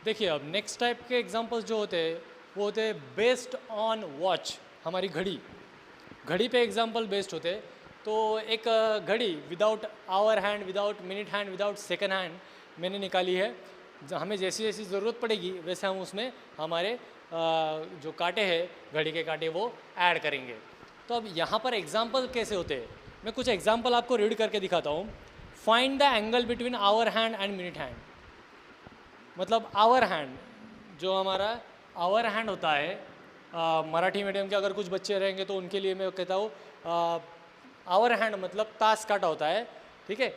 देखिए अब next type के एग्जांपल्स जो होते हैं वो होते हैं बेस्ड ऑन वॉच, हमारी घड़ी। घड़ी पे एग्जांपल बेस्ड होते हैं। तो एक घड़ी without hour hand, without minute hand, without second hand मैंने निकाली है। हमें जैसी जैसी ज़रूरत पड़ेगी वैसे हम उसमें हमारे जो कांटे हैं, घड़ी के कांटे, वो ऐड करेंगे। तो अब यहाँ पर एग्जांपल कैसे होते हैं, मैं कुछ एग्जांपल आपको रीड करके दिखाता हूँ। Find the angle between hour hand and minute hand. मतलब आवर हैंड, जो हमारा आवर हैंड होता है, मराठी मीडियम के अगर कुछ बच्चे रहेंगे तो उनके लिए मैं कहता हूँ आवर हैंड मतलब ताश काटा होता है। ठीक है,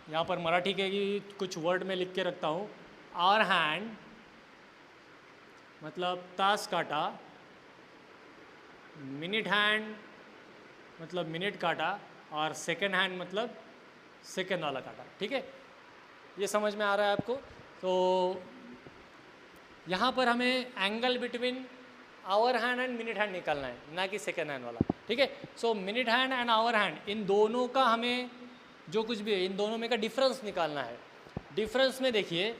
यहाँ पर मराठी के ही कुछ वर्ड में लिख के रखता हूँ। आवर हैंड मतलब ताश काटा, मिनट हैंड मतलब मिनट काटा, और सेकंड हैंड मतलब सेकंड वाला काटा। ठीक है, ये समझ में आ रहा है आपको? तो यहाँ पर हमें angle between hour hand and minute hand निकालना है, ना कि सेकेंड हैंड वाला। ठीक है, so minute hand and hour hand, इन दोनों का हमें जो कुछ भी है इन दोनों में का डिफरेंस निकालना है। डिफरेंस में देखिए,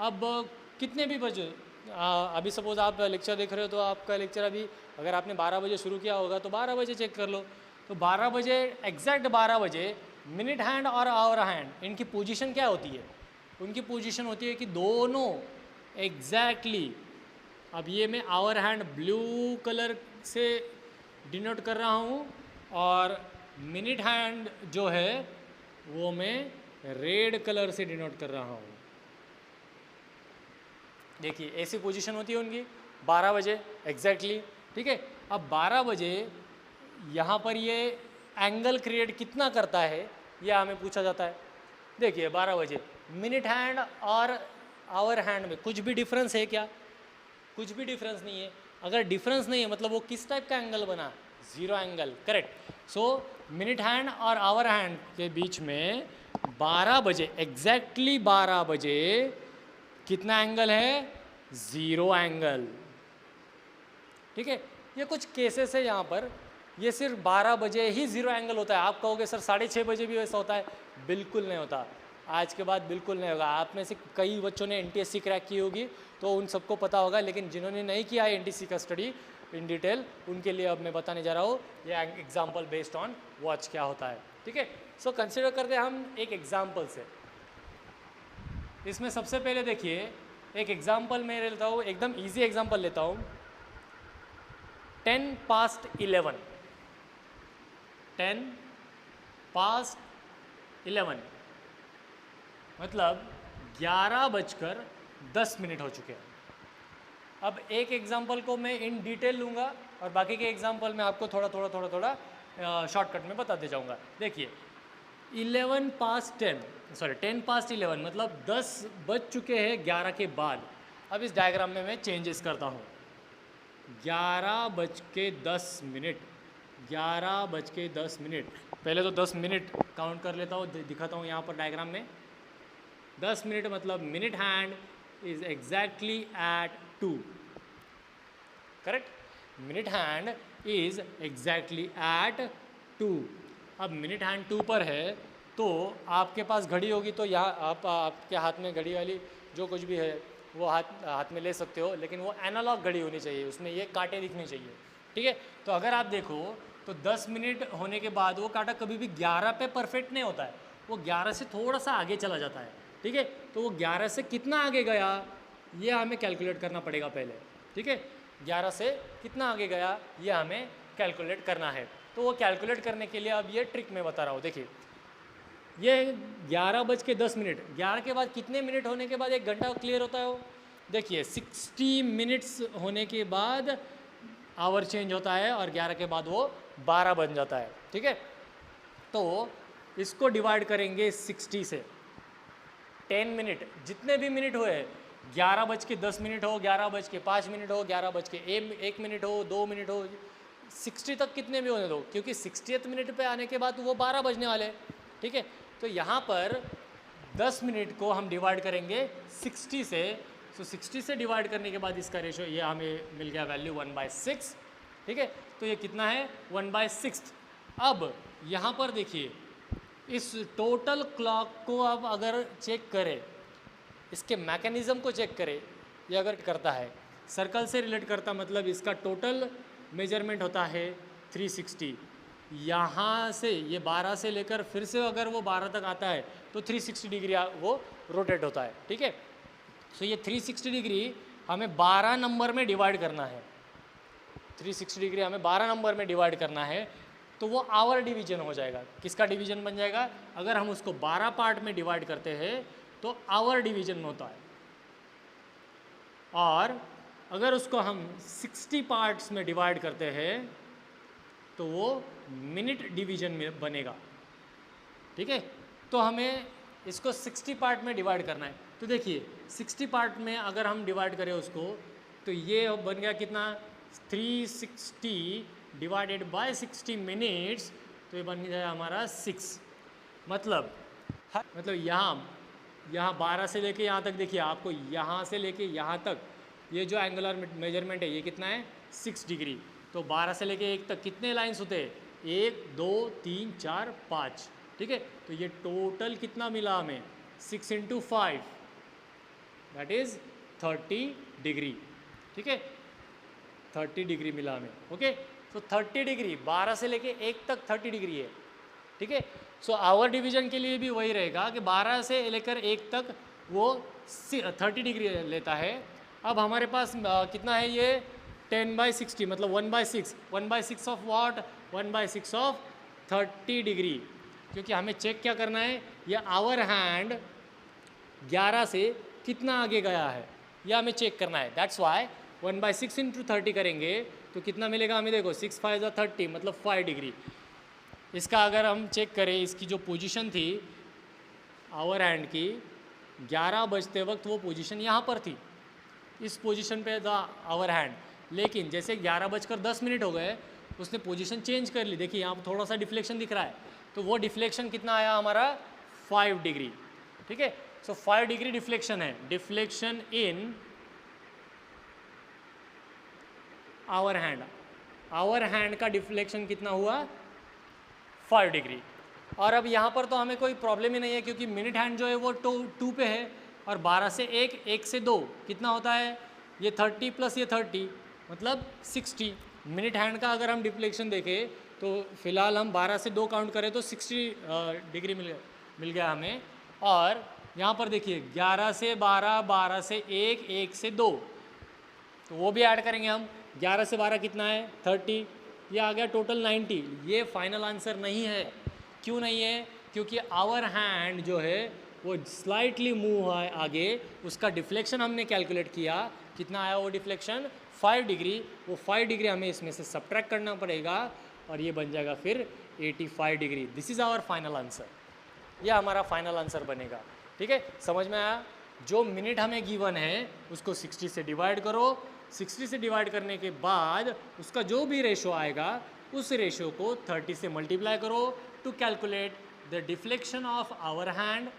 अब कितने भी बजे, अभी सपोज आप लेक्चर देख रहे हो तो आपका लेक्चर अभी अगर आपने 12 बजे शुरू किया होगा तो 12 बजे चेक कर लो। तो 12 बजे एग्जैक्ट 12 बजे मिनट हैंड और आवर हैंड इनकी पोजीशन क्या होती है? उनकी पोजीशन होती है कि दोनों एग्जैक्टली, अब ये मैं आवर हैंड ब्लू कलर से डिनोट कर रहा हूँ और मिनट हैंड जो है वो मैं रेड कलर से डिनोट कर रहा हूँ। देखिए ऐसी पोजीशन होती है उनकी 12 बजे एग्जैक्टली। ठीक है, अब 12 बजे यहाँ पर ये एंगल क्रिएट कितना करता है ये हमें पूछा जाता है। देखिए 12 बजे मिनट हैंड और आवर हैंड में कुछ भी डिफरेंस है क्या? कुछ भी डिफरेंस नहीं है। अगर डिफरेंस नहीं है मतलब वो किस टाइप का एंगल बना? Zero angle, correct. So minute hand और आवर हैंड के बीच में 12 बजे एग्जैक्टली 12 बजे कितना एंगल है? Zero angle. ठीक है, ये कुछ केसेस है यहाँ पर, ये सिर्फ 12 बजे ही जीरो एंगल होता है। आप कहोगे सर 6:30 बजे भी वैसा होता है? बिल्कुल नहीं होता, आज के बाद बिल्कुल नहीं होगा। आप में से कई बच्चों ने NTSC क्रैक की होगी तो उन सबको पता होगा, लेकिन जिन्होंने नहीं किया है NTSC का स्टडी इन डिटेल, उनके लिए अब मैं बताने जा रहा हूँ ये एग्जाम्पल बेस्ड ऑन वॉच क्या होता है। ठीक है, सो कंसिडर करते हैं हम एक एग्जाम्पल से। इसमें सबसे पहले देखिए एक एग्जाम्पल मैं लेता हूँ, एकदम ईजी एग्जाम्पल लेता हूँ। 10 past 11, 10 past 11 मतलब 11:10 हो चुके हैं। अब एक एग्जाम्पल को मैं इन डिटेल लूँगा और बाकी के एग्जाम्पल में आपको थोड़ा थोड़ा शॉर्टकट में बताते जाऊँगा। देखिए 10 past 11 मतलब 10 बज चुके हैं 11 के बाद। अब इस डायग्राम में मैं चेंजेस करता हूँ। 11:10, 11:10। पहले तो 10 मिनट काउंट कर लेता हूँ, दिखाता हूँ यहाँ पर डायग्राम में। 10 मिनट मतलब minute hand is exactly at 2, correct. Minute hand is exactly at 2। अब मिनट हैंड 2 पर है तो आपके पास घड़ी होगी तो यहाँ आपके हाथ में घड़ी वाली जो कुछ भी है वो हाथ में ले सकते हो, लेकिन वो एनालॉग घड़ी होनी चाहिए, उसमें ये कांटे दिखने चाहिए। ठीक है, तो अगर आप देखो तो 10 मिनट होने के बाद वो कांटा कभी भी 11 पे परफेक्ट नहीं होता है, वो 11 से थोड़ा सा आगे चला जाता है। ठीक है, तो वो 11 से कितना आगे गया ये हमें कैलकुलेट करना पड़ेगा पहले। ठीक है, 11 से कितना आगे गया ये हमें कैलकुलेट करना है। तो वो कैलकुलेट करने के लिए अब ये ट्रिक मैं बता रहा हूँ। देखिए ये 11:10, 11 के बाद कितने मिनट होने के बाद 1 घंटा क्लियर होता है वो? देखिए 60 मिनट्स होने के बाद आवर चेंज होता है और 11 के बाद वो 12 बन जाता है। ठीक है, तो इसको डिवाइड करेंगे 60 से। 10 मिनट जितने भी मिनट हुए, 11:10 हो, 11:05 हो, 11:01 हो, 2 मिनट हो, 60 तक कितने भी होने दो, क्योंकि 60th मिनट पे आने के बाद वो 12 बजने वाले। ठीक है, तो यहाँ पर 10 मिनट को हम डिवाइड करेंगे 60 से। सो 60 से डिवाइड करने के बाद इसका रेशो ये हमें मिल गया वैल्यू 1/6। ठीक है, तो ये कितना है 1/6। अब यहाँ पर देखिए इस टोटल क्लॉक को अब अगर चेक करें, इसके मैकेनिज़्म को चेक करें ये अगर करता है, सर्कल से रिलेट करता मतलब इसका टोटल मेजरमेंट होता है 360। यहाँ से ये 12 से लेकर फिर से अगर वो 12 तक आता है तो 360 डिग्री वो रोटेट होता है, ठीक है। सो ये 360 डिग्री हमें 12 नंबर में डिवाइड करना है, 360 डिग्री हमें 12 नंबर में डिवाइड करना है, तो वो आवर डिवीजन हो जाएगा। किसका डिवीजन बन जाएगा? अगर हम उसको 12 पार्ट में डिवाइड करते हैं तो आवर डिवीजन में होता है, और अगर उसको हम 60 पार्ट्स में डिवाइड करते हैं तो वो मिनट डिवीजन में बनेगा, ठीक है। तो हमें इसको 60 पार्ट में डिवाइड करना है। तो देखिए 60 पार्ट में अगर हम डिवाइड करें उसको, तो ये बन गया कितना, 360 डिवाइडेड बाय 60 मिनट्स, तो ये बन जाएगा हमारा 6। मतलब यहाँ 12 से लेके यहाँ तक, देखिए आपको यहाँ से लेके यहाँ तक ये जो एंगुलर मेजरमेंट है ये कितना है, 6 डिग्री। तो 12 से लेके 1 तक कितने लाइन्स होते हैं, 1 2 3 4 5, ठीक है। तो ये टोटल कितना मिला हमें, 6 × 5 दैट इज 30 डिग्री, ठीक है, 30 डिग्री मिला हमें, ओके। तो 30 डिग्री 12 से लेके 1 तक 30 डिग्री है, ठीक है। सो आवर डिवीजन के लिए भी वही रहेगा कि 12 से लेकर 1 तक वो 30 डिग्री लेता है। अब हमारे पास कितना है ये, 10/60 मतलब 1/6, 1/6 ऑफ व्हाट, 1/6 ऑफ 30 डिग्री, क्योंकि हमें चेक क्या करना है, ये आवर हैंड 11 से कितना आगे गया है यह हमें चेक करना है। दैट्स वाई 1/6 × 30 करेंगे तो कितना मिलेगा हमें, देखो 6 5 = 30 मतलब 5 डिग्री। इसका अगर हम चेक करें, इसकी जो पोजीशन थी आवर हैंड की, 11 बजते वक्त वो पोजीशन यहाँ पर थी, इस पोजीशन पे था आवर हैंड, लेकिन जैसे 11:10 हो गए उसने पोजीशन चेंज कर ली। देखिए यहाँ पर थोड़ा सा डिफ्लेक्शन दिख रहा है, तो वो डिफ्लेक्शन कितना आया हमारा, 5 डिग्री, ठीक है। सो 5 डिग्री डिफ्लेक्शन है, deflection in hour hand. Hour hand का डिफ्लेक्शन कितना हुआ, 5 डिग्री। और अब यहाँ पर तो हमें कोई प्रॉब्लम ही नहीं है, क्योंकि मिनट हैंड जो है वो 2 पे है, और 12 से 1, 1 से 2 कितना होता है, ये 30 प्लस ये 30 मतलब 60। मिनट हैंड का अगर हम डिफ्लेक्शन देखें तो फिलहाल हम 12 से 2 काउंट करें तो 60 डिग्री मिल गया हमें। और यहाँ पर देखिए 11 से 12, 12 से 1, 1 से 2, तो वो भी ऐड करेंगे हम। 11 से 12 कितना है, 30, ये आ गया टोटल 90। ये फाइनल आंसर नहीं है। क्यों नहीं है, क्योंकि आवर हैंड जो है वो स्लाइटली मूव हुआ है आगे, उसका डिफ्लेक्शन हमने कैलकुलेट किया, कितना आया वो डिफ्लेक्शन, 5 डिग्री। वो 5 डिग्री हमें इसमें से सब्ट्रैक्ट करना पड़ेगा और ये बन जाएगा फिर 85 degree. This is our final answer, ये हमारा फाइनल आंसर बनेगा, ठीक है। समझ में आया? जो मिनट हमें गिवन है उसको 60 से डिवाइड करो, 60 से डिवाइड करने के बाद उसका जो भी रेशो आएगा उस रेशो को 30 से मल्टीप्लाई करो to calculate the deflection of hour hand.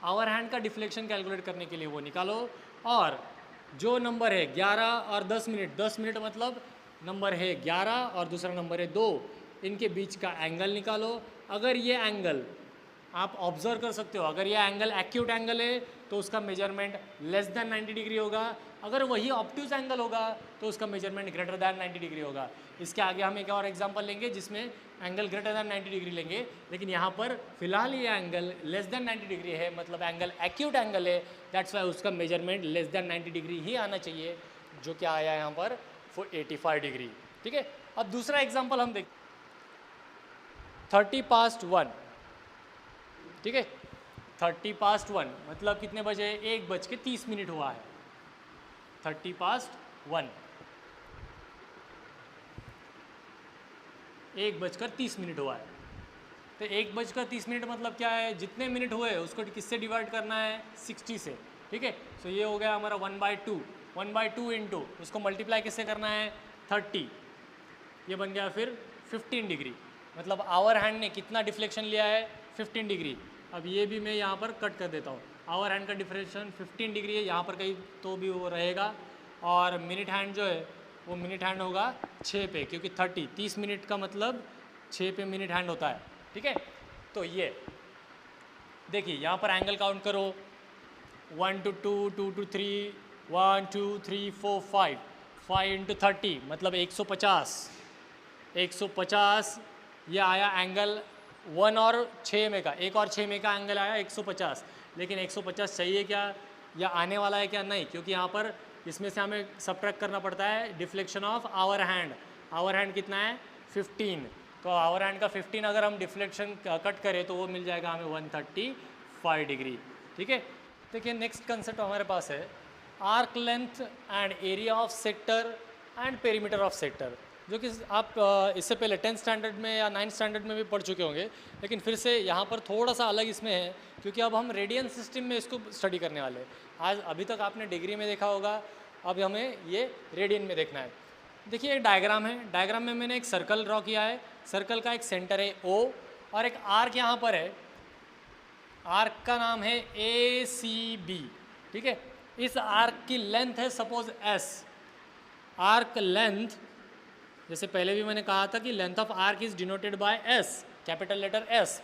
Hour hand का डिफ्लेक्शन कैलकुलेट करने के लिए वो निकालो, और जो नंबर है 11 और 10 मिनट, 10 मिनट मतलब नंबर है 11 और दूसरा नंबर है 2, इनके बीच का एंगल निकालो। अगर ये एंगल आप ऑब्जर्व कर सकते हो, अगर ये एंगल एक्यूट एंगल है तो उसका मेजरमेंट लेस देन 90 डिग्री होगा, अगर वही ऑब्ट्यूज एंगल होगा तो उसका मेजरमेंट ग्रेटर दैन 90 डिग्री होगा। इसके आगे हम एक और एग्जांपल लेंगे जिसमें एंगल ग्रेटर दैन 90 डिग्री लेंगे, लेकिन यहाँ पर फिलहाल ये एंगल लेस देन 90 डिग्री है, मतलब एंगल एक्यूट एंगल है, दैट्स वाई उसका मेजरमेंट लेस देन 90 डिग्री ही आना चाहिए, जो क्या आया यहाँ पर 85 डिग्री, ठीक है। अब दूसरा एग्जाम्पल हम देख 30:1, ठीक है। 30:1 मतलब कितने बजे, 1:30 हुआ है। 30:1 1:30 हुआ है। तो 1:30 मतलब क्या है, जितने मिनट हुए उसको किससे डिवाइड करना है, 60 से, ठीक है। सो ये हो गया हमारा 1/2, 1/2 इंटू उसको मल्टीप्लाई किससे करना है, 30, ये बन गया फिर 15 डिग्री। मतलब आवर हैंड ने कितना डिफ्लेक्शन लिया है, 15 डिग्री। अब ये भी मैं यहाँ पर कट कर देता हूँ, आवर हैंड का डिफ्लेक्शन 15 डिग्री है, यहाँ पर कहीं तो भी वो रहेगा, और मिनट हैंड जो है वो मिनट हैंड होगा 6 पे, क्योंकि 30 मिनट का मतलब 6 पे मिनट हैंड होता है, ठीक है। तो ये देखिए यहाँ पर एंगल काउंट करो, 1 to 2, 2 to 3, 1 2 3 4 5 5 इंटू 30 मतलब 150 150 ये आया एंगल 1 और 6 में का, 1 और 6 में का एंगल आया 150। लेकिन 150 चाहिए क्या या आने वाला है क्या? नहीं, क्योंकि यहाँ पर इसमें से हमें सब्ट्रैक्ट करना पड़ता है deflection of hour hand. Hour hand कितना है? 15। तो आवर हैंड का 15 अगर हम डिफ्लेक्शन कट करें तो वो मिल जाएगा हमें 135 डिग्री। ठीक है, देखिए नेक्स्ट कंसेप्ट हमारे पास है arc length and area of sector and perimeter of sector, जो कि आप इससे पहले 10th स्टैंडर्ड में या 9th स्टैंडर्ड में भी पढ़ चुके होंगे, लेकिन फिर से यहाँ पर थोड़ा सा अलग इसमें है क्योंकि अब हम रेडियन सिस्टम में इसको स्टडी करने वाले हैं। आज अभी तक आपने डिग्री में देखा होगा, अब हमें ये रेडियन में देखना है। देखिए एक डायग्राम है, डायग्राम में मैंने एक सर्कल ड्रॉ किया है, सर्कल का एक सेंटर है O और एक आर्क यहाँ पर है, आर्क का नाम है ACB। ठीक है, इस आर्क की लेंथ है सपोज S। आर्क लेंथ, जैसे पहले भी मैंने कहा था कि length of arc is denoted by S, capital letter S।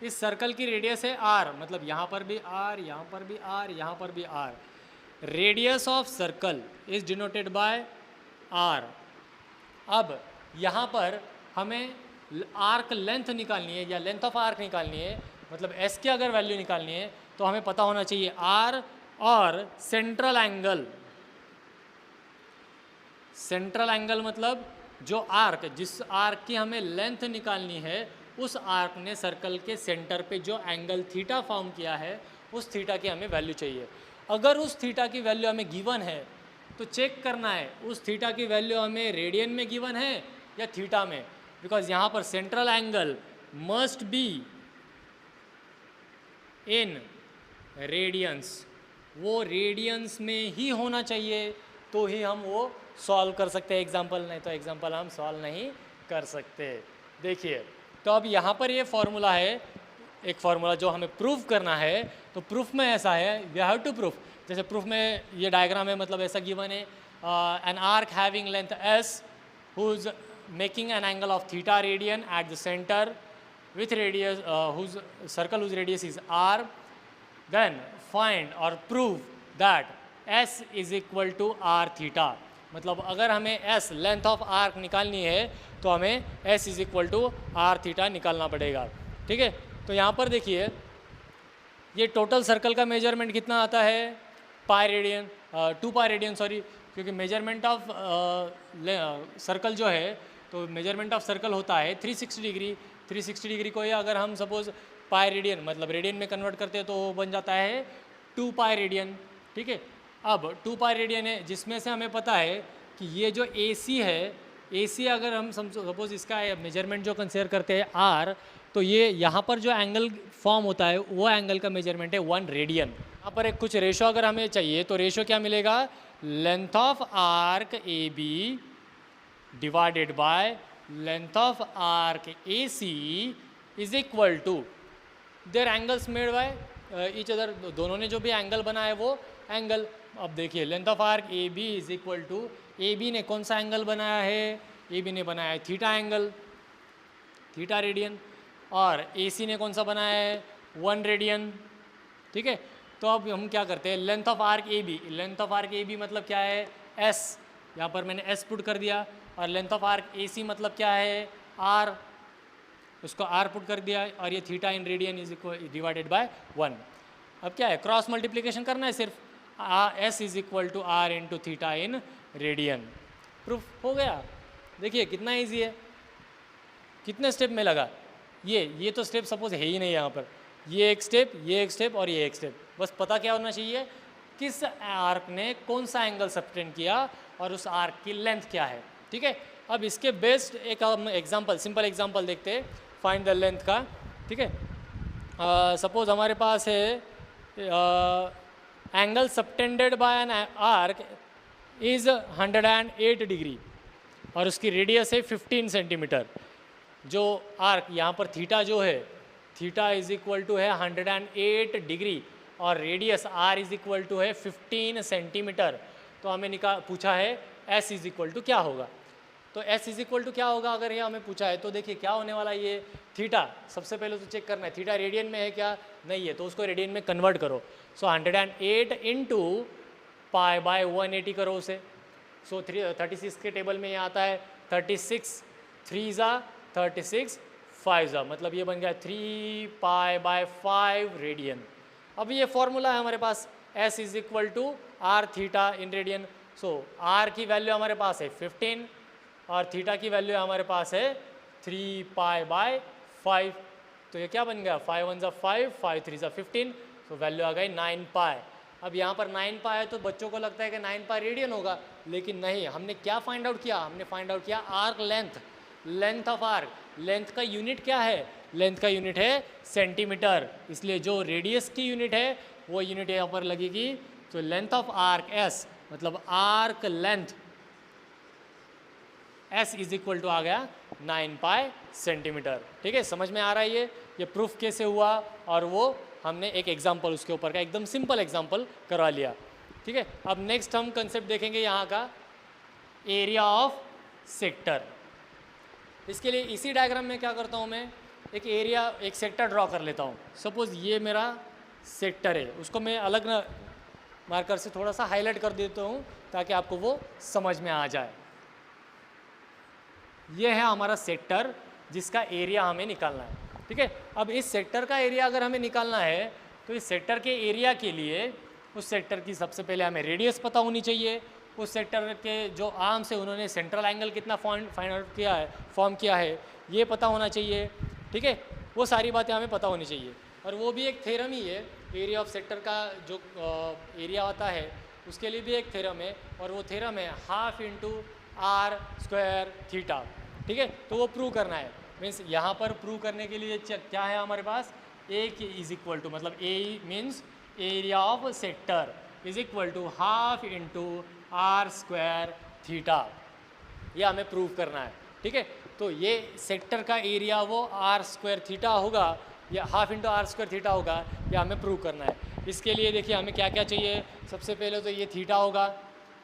इस सर्कल की रेडियस है R, मतलब यहाँ पर भी R, यहाँ पर भी R, यहाँ पर भी R। Radius of circle is denoted bye R। अब यहाँ पर हमें आर्क लेंथ निकालनी है या लेंथ ऑफ आर्क निकालनी है, मतलब S की अगर वैल्यू निकालनी है तो हमें पता होना चाहिए R और सेंट्रल एंगल। सेंट्रल एंगल मतलब जो आर्क, जिस आर्क की हमें लेंथ निकालनी है उस आर्क ने सर्कल के सेंटर पे जो एंगल थीटा फॉर्म किया है उस थीटा की हमें वैल्यू चाहिए। अगर उस थीटा की वैल्यू हमें गिवन है तो चेक करना है उस थीटा की वैल्यू हमें रेडियन में गिवन है या थीटा में, बिकॉज यहाँ पर central angle must be in radiance, वो रेडियंस में ही होना चाहिए तो ही हम वो सॉल्व कर सकते हैं एग्जाम्पल, नहीं तो एग्जाम्पल हम सॉल्व नहीं कर सकते। देखिए तो अब यहाँ पर ये फॉर्मूला है, एक फार्मूला जो हमें प्रूफ करना है, तो प्रूफ में ऐसा है वी हैव टू प्रूफ, जैसे प्रूफ में ये डायग्राम है, मतलब ऐसा गिवन है an arc having length S whose making an angle of theta radian at the center with radius whose circle whose radius is R, then find or prove that S is equal to R theta। मतलब अगर हमें S length of arc निकालनी है तो हमें S is equal to R theta निकालना पड़ेगा। ठीक है, तो यहाँ पर देखिए ये टोटल सर्कल का मेजरमेंट कितना आता है, pi radian, 2 pi radian sorry, क्योंकि मेजरमेंट ऑफ सर्कल जो है तो मेजरमेंट ऑफ सर्कल होता है 360 डिग्री। 360 डिग्री को ही अगर हम सपोज पाई रेडियन मतलब रेडियन में कन्वर्ट करते हैं तो वो बन जाता है 2 पाई रेडियन। ठीक है, अब 2 पाई रेडियन है जिसमें से हमें पता है कि ये जो AC है, AC अगर हम सपोज इसका मेजरमेंट जो कंसिडर करते हैं R, तो ये यहाँ पर जो एंगल फॉर्म होता है वो एंगल का मेजरमेंट है 1 रेडियन। यहाँ पर एक कुछ रेशो अगर हमें चाहिए तो रेशो क्या मिलेगा, length of arc AB divided by length of arc AC is equal to their angles made by each other, दोनों ने जो भी एंगल बनाया है वो एंगल। अब देखिए length of arc AB is equal to, AB ने कौन सा एंगल बनाया है, AB ने बनाया है थीटा एंगल, थीटा रेडियन, और AC ने कौन सा बनाया है 1 रेडियन। ठीक है, तो अब हम क्या करते हैं, length of arc AB, length of arc AB मतलब क्या है S, यहाँ पर मैंने S पुट कर दिया, और लेंथ ऑफ आर्क AC मतलब क्या है R, उसको R पुट कर दिया, और ये theta in radian is equal divided by 1। अब क्या है, क्रॉस मल्टीप्लिकेशन करना है सिर्फ, S is equal to R into theta in radian. Proof हो गया। देखिए कितना ईजी है, कितने स्टेप में लगा, ये तो स्टेप सपोज है ही नहीं यहाँ पर, ये एक स्टेप, ये एक स्टेप और ये एक स्टेप, बस पता क्या होना चाहिए किस आर्क ने कौन सा एंगल सबटेंड किया और उस आर्क की लेंथ क्या है। ठीक है, अब इसके बेस्ड एक हम एग्जांपल, सिंपल एग्जांपल देखते हैं फाइंड द लेंथ का। ठीक है, सपोज हमारे पास है angle subtended bye an arc is 108 degree और उसकी रेडियस है 15 सेंटीमीटर। जो आर्क यहाँ पर थीटा जो है, थीटा इज इक्वल टू है 108 डिग्री और radius R is equal to है 15 सेंटीमीटर। तो हमें पूछा है S इज इक्वल टू क्या होगा, तो S इज इक्वल टू क्या होगा अगर ये हमें पूछा है, तो देखिए क्या होने वाला है, ये थीटा सबसे पहले तो चेक करना है थीटा रेडियन में है क्या, नहीं है, तो उसको रेडियन में कन्वर्ट करो। सो 108 इंटू पाई बाय 180 करो उसे। सो 36 के टेबल में ये आता है 36 3 ज़ा 36 5 ज़ा, मतलब ये बन गया 3 पाई बाय 5 रेडियन। अब ये फॉर्मूला है हमारे पास, S is equal to R theta in radian. So R की वैल्यू हमारे पास है 15 और थीटा की वैल्यू हमारे पास है 3 पाई बाय 5। तो ये क्या बन गया 5 1 ज़ा 5 5 3 ज़ा 15, तो वैल्यू आ गई 9 पाई। अब यहाँ पर 9 पाई है तो बच्चों को लगता है कि 9 पाई रेडियन होगा, लेकिन नहीं। हमने क्या फाइंड आउट किया, हमने फाइंड आउट किया arc length, length of arc. Length का यूनिट क्या है, लेंथ का यूनिट है सेंटीमीटर, इसलिए जो रेडियस की यूनिट है वो यूनिट यहाँ पर लगेगी। तो लेंथ ऑफ आर्क एस, मतलब arc length S is equal to आ गया 9 पाई सेंटीमीटर। ठीक है, समझ में आ रहा है ये प्रूफ कैसे हुआ, और वो हमने एक एग्जाम्पल उसके ऊपर का एकदम सिंपल एग्जाम्पल करवा लिया। ठीक है, अब नेक्स्ट हम कंसेप्ट देखेंगे यहाँ का एरिया ऑफ सेक्टर। इसके लिए इसी डायग्राम में क्या करता हूँ मैं, एक एरिया एक सेक्टर ड्रॉ कर लेता हूँ। सपोज ये मेरा सेक्टर है, उसको मैं अलग ना मार्कर से थोड़ा सा हाईलाइट कर देता हूँ ताकि आपको वो समझ में आ जाए। ये है हमारा सेक्टर जिसका एरिया हमें निकालना है। ठीक है, अब इस सेक्टर का एरिया अगर हमें निकालना है तो इस सेक्टर के एरिया के लिए उस सेक्टर की सबसे पहले हमें रेडियस पता होनी चाहिए। उस सेक्टर के जो आर्म्स है उन्होंने सेंट्रल एंगल कितना फाइंड आउट किया है, फॉर्म किया है, ये पता होना चाहिए। ठीक है, वो सारी बातें हमें पता होनी चाहिए, और वो भी एक थ्योरम ही है। एरिया ऑफ सेक्टर का जो एरिया होता है उसके लिए भी एक थ्योरम है, और वो थ्योरम है half into R square theta. ठीक है, तो वो प्रूव करना है। मीन्स यहाँ पर प्रूव करने के लिए क्या है हमारे पास, ए इज इक्वल टू, मतलब A means area of sector is equal to half into R square theta, ये हमें प्रूव करना है। ठीक है, तो ये सेक्टर का एरिया वो आर स्क्वायर थीटा होगा या half into R square theta होगा, ये हमें प्रूव करना है। इसके लिए देखिए हमें क्या क्या चाहिए। सबसे पहले तो ये थीटा होगा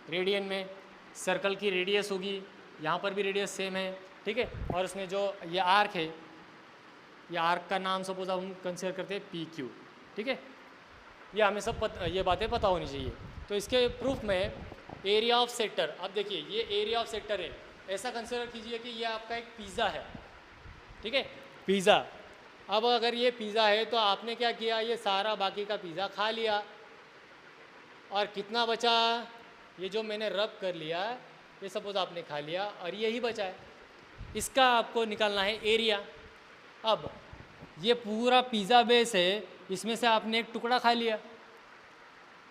रेडियन में, सर्कल की रेडियस होगी, यहाँ पर भी रेडियस सेम है। ठीक है, और उसमें जो ये आर्क है, ये आर्क का नाम सपोज हम कंसिडर करते हैं पी क्यू। ठीक है, ये हमें सब ये बातें पता होनी चाहिए। तो इसके प्रूफ में एरिया ऑफ सेक्टर, अब देखिए ये एरिया ऑफ सेक्टर है, ऐसा कंसिडर कीजिए कि ये आपका एक पिज़्ज़ा है। ठीक है, पिज़्ज़ा। अब अगर ये पिज़्ज़ा है तो आपने क्या किया, ये सारा बाकी का पिज़्ज़ा खा लिया, और कितना बचा, ये जो मैंने रब कर लिया ये सपोज आपने खा लिया, और यही बचा है, इसका आपको निकालना है एरिया। अब ये पूरा पिज़्ज़ा बेस है, इसमें से आपने एक टुकड़ा खा लिया,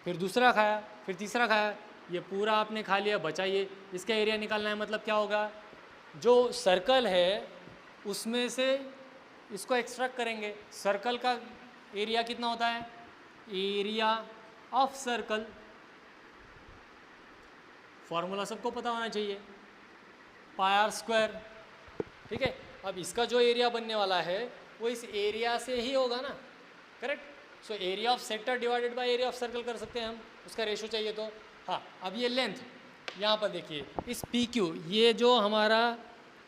फिर दूसरा खाया, फिर तीसरा खाया, ये पूरा आपने खा लिया, बचा ये, इसका एरिया निकालना है। मतलब क्या होगा, जो सर्कल है उसमें से इसको एक्सट्रैक्ट करेंगे। सर्कल का एरिया कितना होता है, एरिया ऑफ सर्कल, फॉर्मूला सबको पता होना चाहिए, पाई आर स्क्वायर। ठीक है, अब इसका जो एरिया बनने वाला है वो इस एरिया से ही होगा ना, correct. So area of sector divided by area of circle कर सकते हैं हम, उसका रेशो चाहिए तो। हाँ, अब ये लेंथ, यहाँ पर देखिए इस पी क्यू, ये जो हमारा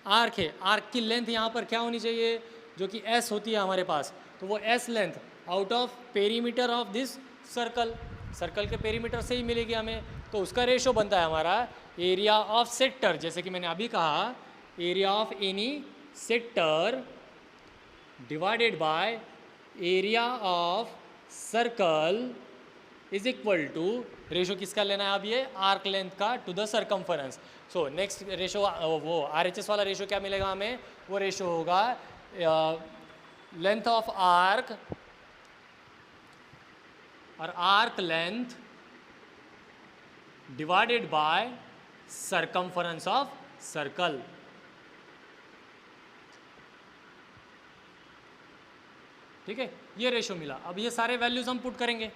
आर्क है, आर्क की लेंथ यहाँ पर क्या होनी चाहिए, जो कि एस होती है हमारे पास, तो वो S length out of perimeter of this circle, circle के पेरीमीटर से ही मिलेगी हमें। तो उसका रेशो बनता है हमारा एरिया ऑफ सेक्टर, जैसे कि मैंने अभी कहा, area of any sector divided by area of circle is equal to, ratio किसका लेना है अब, ये आर्क लेंथ का to the circumference. So next ratio, वो RHS वाला रेशो क्या मिलेगा हमें, वो रेशो होगा लेंथ ऑफ आर्क और arc length divided by circumference of circle. ठीक है, ये रेशो मिला। अब ये सारे वैल्यूज हम पुट करेंगे।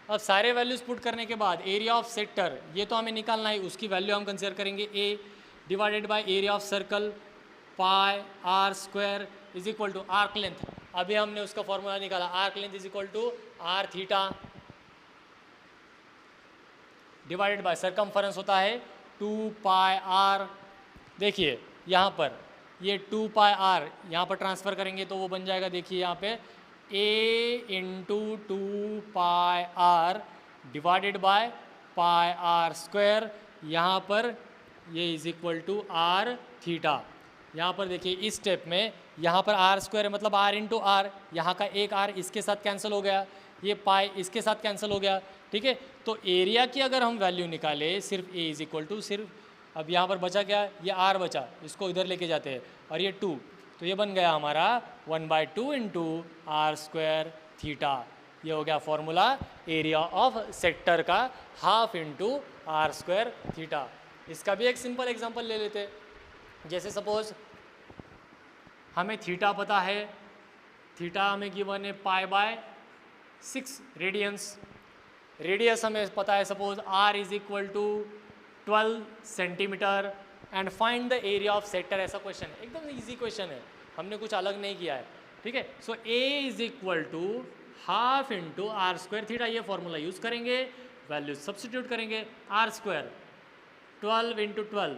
अब सारे वैल्यूज पुट करने के बाद एरिया ऑफ सेक्टर, ये तो हमें निकालना है, उसकी वैल्यू हम कंसिडर करेंगे A divided by area of circle pi R square is equal to arc length. अभी हमने उसका फॉर्मूला निकाला, arc length is equal to R theta divided by circumference होता है 2 पाई आर। देखिए यहाँ पर ये 2 पाई आर यहाँ पर ट्रांसफ़र करेंगे तो वो बन जाएगा, देखिए यहाँ पे a into 2 pi R divided by pi R square, यहाँ पर ये is equal to R theta. यहाँ पर देखिए इस स्टेप में यहाँ पर आर स्क्वायर है मतलब आर इंटू आर, यहाँ का एक आर इसके साथ कैंसिल हो गया, ये पाई इसके साथ कैंसिल हो गया, ठीक है। तो एरिया की अगर हम वैल्यू निकालें सिर्फ ए इज इक्वल टू सिर्फ, अब यहाँ पर बचा क्या, ये आर बचा, इसको इधर लेके जाते हैं और ये 2, तो ये बन गया हमारा 1/2 इंटू आर स्क्वायर थीटा। ये हो गया फॉर्मूला एरिया ऑफ सेक्टर का, half into R square theta. इसका भी एक सिंपल एग्जांपल ले लेते हैं, जैसे सपोज हमें थीटा पता है, थीटा हमें गिवन है π/6 रेडियंस, रेडियस हमें पता है suppose r is equal to 12 centimetre and find the area of sector. ऐसा क्वेश्चन है, एकदम इजी क्वेश्चन है, हमने कुछ अलग नहीं किया है, ठीक है। So a is equal to half into R square theta, ये फॉर्मूला यूज करेंगे, वैल्यू सब्सटीट्यूट करेंगे, आर स्क्वायर 12 इंटू 12।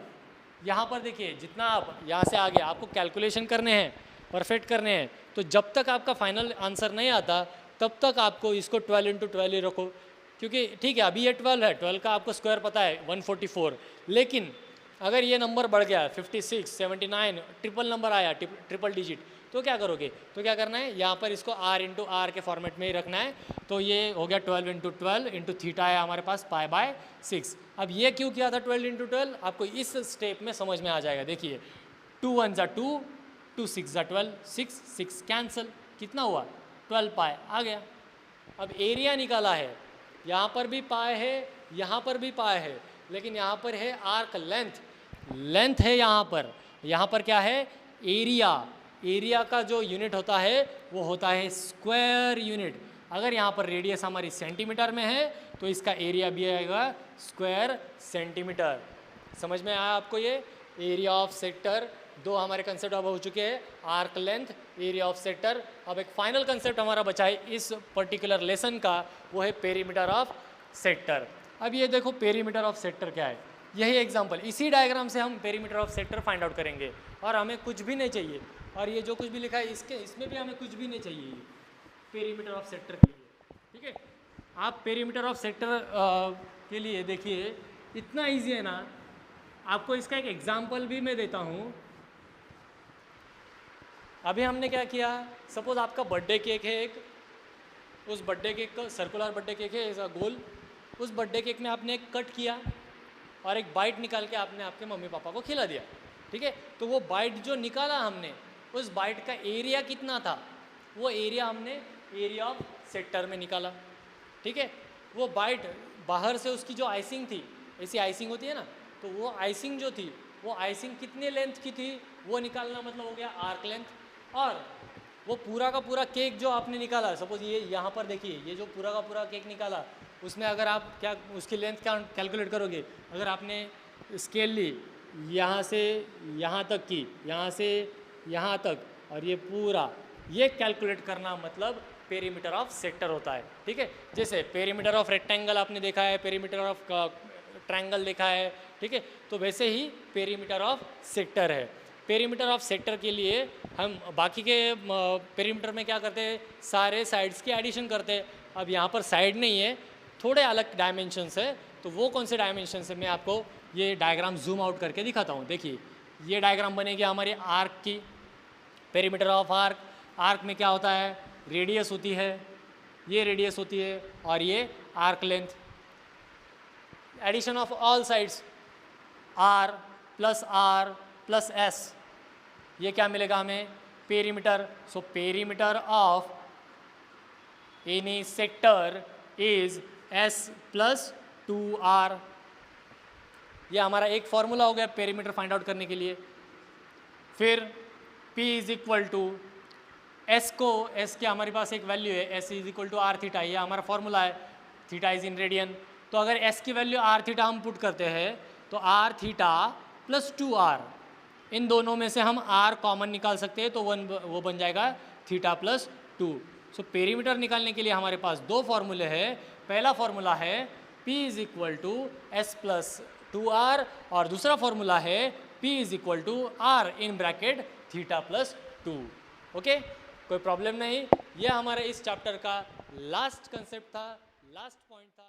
यहाँ पर देखिए जितना आप यहाँ से आगे आपको कैलकुलेशन करने हैं, परफेक्ट करने हैं, तो जब तक आपका फाइनल आंसर नहीं आता तब तक आपको इसको 12 इंटू 12 ही रखो, क्योंकि ठीक है अभी ये 12 है, 12 का आपको स्क्वायर पता है 144, लेकिन अगर ये नंबर बढ़ गया 56, 79, ट्रिपल नंबर आया, ट्रिपल डिजिट, तो क्या करोगे, तो क्या करना है यहाँ पर इसको r इंटू आर के फॉर्मेट में ही रखना है। तो ये हो गया 12 इंटू 12 इंटू थीटा है हमारे पास π/6। अब ये क्यों किया था 12 इंटू 12, आपको इस स्टेप में समझ में आ जाएगा। देखिए 2 1 ज़ा 2, 2 6 ज़ा 12, 6 कैंसिल, कितना हुआ 12 पाई आ गया। अब एरिया निकाला है, यहाँ पर भी पाए है, यहाँ पर भी पाए है, लेकिन यहाँ पर है आर्क लेंथ, लेंथ है यहाँ पर क्या है एरिया, एरिया का जो यूनिट होता है वो होता है स्क्वायर यूनिट। अगर यहाँ पर रेडियस हमारी सेंटीमीटर में है तो इसका एरिया भी आएगा स्क्वायर सेंटीमीटर। समझ में आया आपको ये एरिया ऑफ सेक्टर, दो हमारे कंसेप्ट अब हो चुके हैं, arc length, area of sector. अब एक फाइनल कंसेप्ट हमारा बचा है इस पर्टिकुलर लेसन का, वो है पेरीमीटर ऑफ सेक्टर। अब ये देखो पेरीमीटर ऑफ सेक्टर क्या है, यही एग्जांपल, इसी डायग्राम से हम perimeter of sector find out करेंगे और हमें कुछ भी नहीं चाहिए, और ये जो कुछ भी लिखा है इसमें भी हमें कुछ भी नहीं चाहिए पेरीमीटर ऑफ सेक्टर के लिए, ठीक है। आप पेरीमीटर ऑफ सेक्टर के लिए देखिए इतना इजी है ना, आपको इसका एक एग्जांपल भी मैं देता हूँ। अभी हमने क्या किया, सपोज आपका बर्थडे केक है एक, उस बर्थडे केक का सर्कुलर बर्थडे केक है ऐसा गोल, उस बर्थडे केक में आपने एक कट किया और एक बाइट निकाल के आपने आपके मम्मी पापा को खिला दिया, ठीक है। तो वो बाइट जो निकाला हमने, उस बाइट का एरिया कितना था, वो एरिया हमने एरिया ऑफ सेक्टर में निकाला, ठीक है। वो बाइट बाहर से उसकी जो आइसिंग थी, ऐसी आइसिंग होती है ना, तो वो आइसिंग जो थी वो आइसिंग कितने लेंथ की थी वो निकालना मतलब हो गया आर्क लेंथ। और वो पूरा का पूरा केक जो आपने निकाला, सपोज ये यहाँ पर देखिए ये जो पूरा का पूरा केक निकाला, उसमें अगर आप क्या उसकी लेंथ क्या कैलकुलेट करोगे, अगर आपने स्केल ली यहाँ से यहाँ तक की, यहाँ से यहाँ तक, और ये पूरा ये कैलकुलेट करना मतलब पेरीमीटर ऑफ सेक्टर होता है, ठीक है। जैसे पेरीमीटर ऑफ रेक्टेंगल आपने देखा है, पेरीमीटर ऑफ ट्रायंगल देखा है, ठीक है। तो वैसे ही पेरीमीटर ऑफ सेक्टर है। पेरीमीटर ऑफ सेक्टर के लिए हम बाकी के पेरीमीटर में क्या करते हैं, सारे साइड्स की एडिशन करते हैं। अब यहाँ पर साइड नहीं है, थोड़े अलग डायमेंशंस है, तो वो कौन से डायमेंशंस है मैं आपको ये डायग्राम जूम आउट करके दिखाता हूँ। देखिए ये डायग्राम बनेगी हमारी आर्क की, पेरीमीटर ऑफ आर्क। आर्क में क्या होता है, रेडियस होती है, ये रेडियस होती है और ये arc length. Addition of all sides R plus S, ये क्या मिलेगा हमें perimeter. So perimeter of any sector is S plus 2r। ये हमारा एक फॉर्मूला हो गया पेरीमीटर फाइंड आउट करने के लिए। फिर P is equal to S को, एस के हमारे पास एक वैल्यू है, S is equal to R theta, ये हमारा फॉर्मूला है, थीटा इज इन रेडियन। तो अगर एस की वैल्यू आर थीटा हम पुट करते हैं तो आर थीटा प्लस 2r, इन दोनों में से हम r कॉमन निकाल सकते हैं, तो वो बन जाएगा थीटा प्लस 2। सो पेरीमीटर निकालने के लिए हमारे पास दो फॉर्मूले हैं। पहला फॉर्मूला है P is equal to S plus 2r और दूसरा फॉर्मूला है P is equal to r in bracket theta plus 2। Okay, कोई प्रॉब्लम नहीं। यह हमारे इस चैप्टर का लास्ट कंसेप्ट था, लास्ट पॉइंट था।